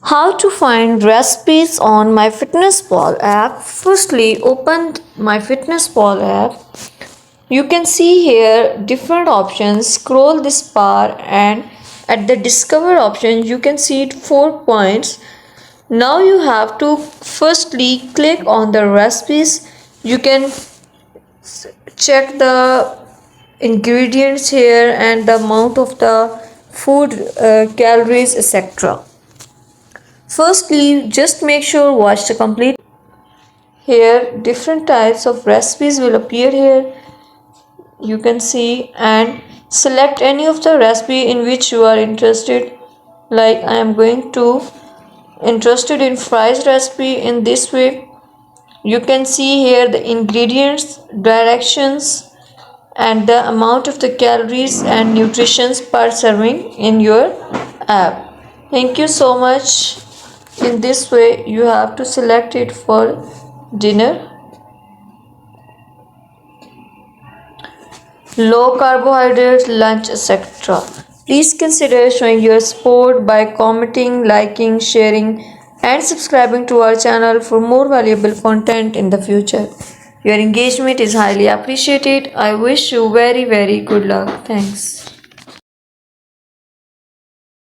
How to find recipes on MyFitnessPal app. Firstly, open MyFitnessPal app. You can see here different options. Scroll this bar and at the discover option you can see 4 points. Now you have to firstly click on the recipes. You can check the ingredients here and the amount of the food, calories, etc. Firstly, just make sure watch the complete. Here different types of recipes will appear here. You can see and select any of the recipe in which you are interested. Like I am going to interested in fries recipe. In this way you can see here the ingredients, directions and the amount of the calories and nutritions per serving in your app. Thank you so much. In this way you have to select it for dinner, low carbohydrates, lunch, etc. Please consider showing your support by commenting, liking, sharing and subscribing to our channel for more valuable content in the future. Your engagement is highly appreciated. I wish you very good luck. Thanks.